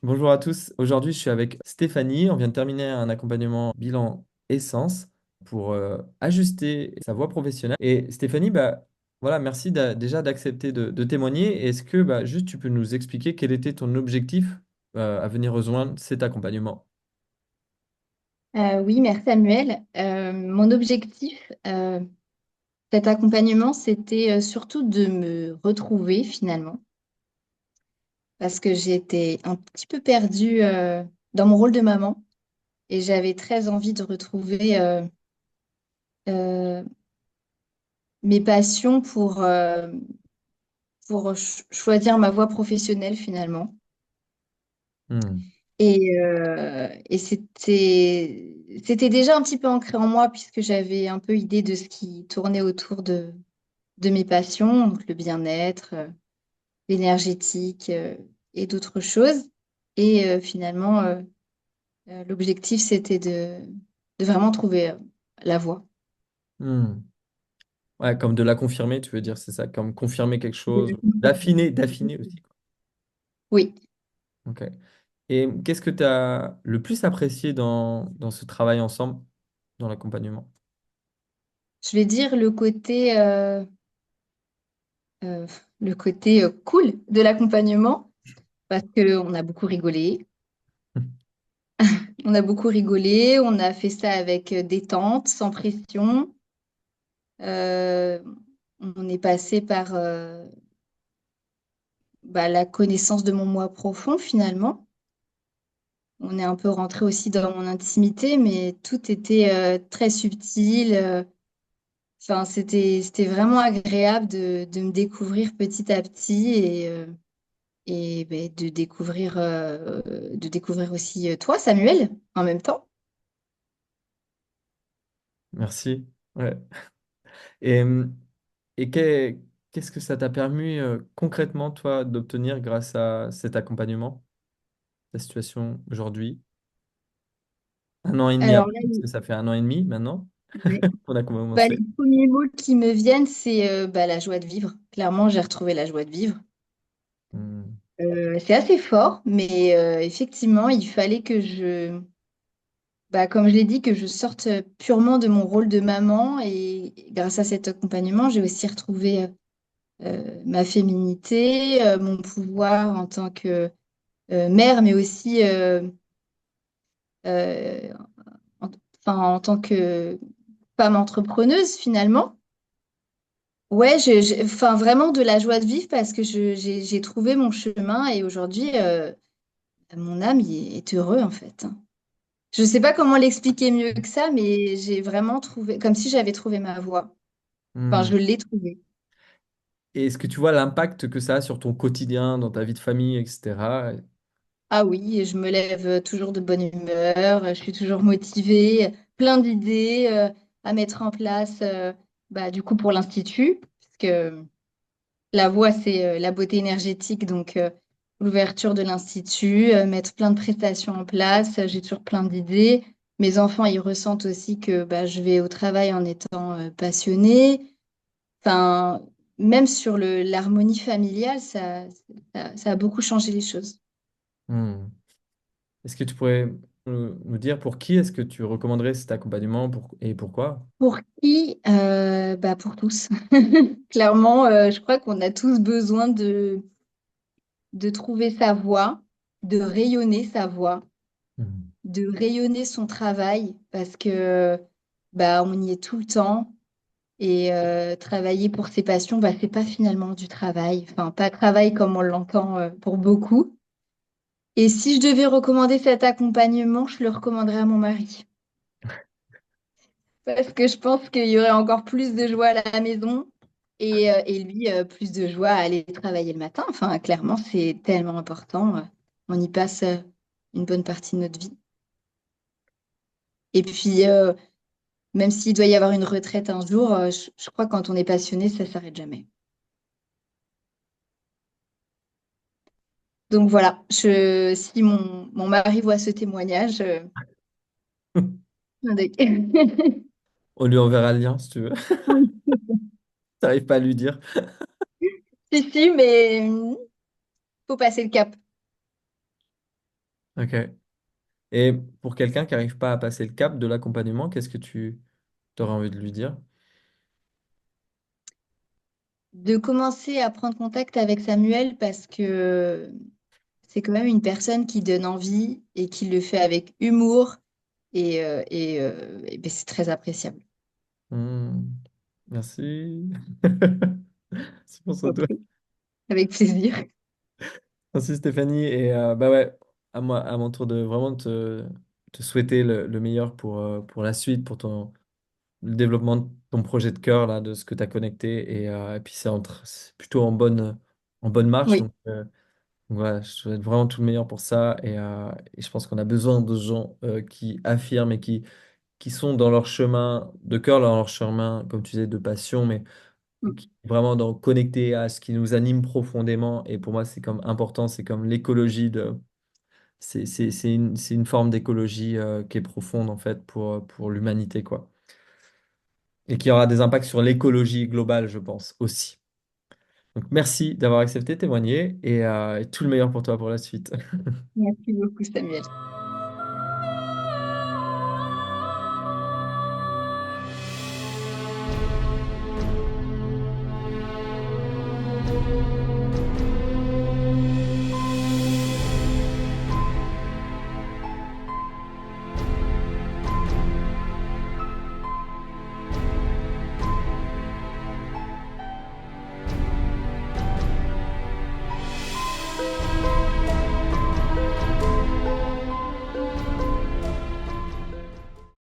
Bonjour à tous. Aujourd'hui, je suis avec Stéphanie. On vient de terminer un accompagnement bilan essence pour ajuster sa voie professionnelle. Et Stéphanie, voilà, merci déjà d'accepter de témoigner. Est-ce que juste tu peux nous expliquer quel était ton objectif à venir rejoindre cet accompagnement? Oui, merci Samuel. Mon objectif, cet accompagnement, c'était surtout de me retrouver finalement, parce que j'étais un petit peu perdue dans mon rôle de maman et j'avais très envie de retrouver euh, mes passions pour choisir ma voie professionnelle finalement. Hmm. Et c'était déjà un petit peu ancré en moi puisque j'avais un peu idée de ce qui tournait autour de mes passions, donc le bien-être, l'énergétique et d'autres choses. Et finalement, l'objectif, c'était de vraiment trouver la voie. Hmm. Ouais, comme de la confirmer, tu veux dire, c'est ça, comme confirmer quelque chose, De- d'affiner aussi, quoi. Oui. Ok. Et qu'est-ce que tu as le plus apprécié dans ce travail ensemble, dans l'accompagnement? Je vais dire euh, le côté cool de l'accompagnement, parce qu'on a beaucoup rigolé. On a beaucoup rigolé, on a fait ça avec détente, sans pression. Euh, on est passé par la connaissance de mon moi profond finalement. On est un peu rentré aussi dans mon intimité, mais tout était très subtil. Enfin, c'était vraiment agréable de me découvrir petit à petit et ben, de découvrir aussi toi, Samuel, en même temps. Merci. Ouais. Et, et qu'est-ce que ça t'a permis concrètement, toi, d'obtenir grâce à cet accompagnement, ta situation aujourd'hui? Un an et demi Alors après, là, parce que ça fait un an et demi maintenant ouais. qu'on a Les commencé. premiers mots qui me viennent, c'est la joie de vivre. Clairement, j'ai retrouvé la joie de vivre. Hmm. C'est assez fort, mais effectivement, il fallait comme je l'ai dit, que je sorte purement de mon rôle de maman. Et grâce à cet accompagnement, j'ai aussi retrouvé ma féminité, mon pouvoir en tant que mère, mais aussi euh, en, en tant que femme entrepreneuse finalement. Ouais, enfin, vraiment de la joie de vivre parce que j'ai trouvé mon chemin et aujourd'hui, mon âme est heureux en fait. Je ne sais pas comment l'expliquer mieux que ça, mais j'ai vraiment trouvé, comme si j'avais trouvé ma voie. Enfin, Hmm. je l'ai trouvée. Et est-ce que tu vois l'impact que ça a sur ton quotidien, dans ta vie de famille, etc. Ah oui, et je me lève toujours de bonne humeur, je suis toujours motivée, plein d'idées à mettre en place, du coup pour l'Institut, parce que la voie, c'est la beauté énergétique, donc l'ouverture de l'Institut, mettre plein de prestations en place, j'ai toujours plein d'idées. Mes enfants, ils ressentent aussi que je vais au travail en étant passionnée. Enfin, même sur l'harmonie familiale, ça a beaucoup changé les choses. Hmm. Est-ce que tu pourrais nous dire pour qui est-ce que tu recommanderais cet accompagnement et pourquoi? Pour qui? Pour tous. Clairement, je crois qu'on a tous besoin de trouver sa voie, de rayonner sa voie, Hmm. de rayonner son travail, parce que on y est tout le temps. Et travailler pour ses passions, c'est pas finalement du travail. Enfin, pas travail comme on l'entend pour beaucoup. Et si je devais recommander cet accompagnement, je le recommanderais à mon mari. Parce que je pense qu'il y aurait encore plus de joie à la maison et lui, plus de joie à aller travailler le matin. Enfin, clairement, c'est tellement important. On y passe une bonne partie de notre vie. Et puis, même s'il doit y avoir une retraite un jour, je crois que quand on est passionné, ça s'arrête jamais. Donc voilà, si mon mari voit ce témoignage, On lui enverra le lien si tu veux. oui. T'arrives pas à lui dire. Si, si, mais faut passer le cap. Ok. Et pour quelqu'un qui n'arrive pas à passer le cap de l'accompagnement, qu'est-ce que tu aurais envie de lui dire? De commencer à prendre contact avec Samuel parce que c'est quand même une personne qui donne envie et qui le fait avec humour et ben, c'est très appréciable. Hmm. Merci. C'est pour ça, toi. Compris. Avec plaisir. Merci Stéphanie. Et bah ouais, à moi, à mon tour de vraiment te souhaiter le meilleur pour la suite, pour le développement de ton projet de cœur, là, de ce que tu as connecté. Et puis c'est plutôt en bonne marche. Oui. Donc voilà, je souhaite vraiment tout le meilleur pour ça. Et je pense qu'on a besoin de gens qui affirment et qui sont dans leur chemin de cœur, dans leur chemin, comme tu disais, de passion, mais Mm. vraiment connecté à ce qui nous anime profondément. Et pour moi, c'est comme important, c'est comme l'écologie c'est une forme d'écologie qui est profonde en fait pour l'humanité, quoi. Et qui aura des impacts sur l'écologie globale, je pense, aussi. Donc merci d'avoir accepté de témoigner et tout le meilleur pour toi pour la suite. Merci beaucoup, Samuel.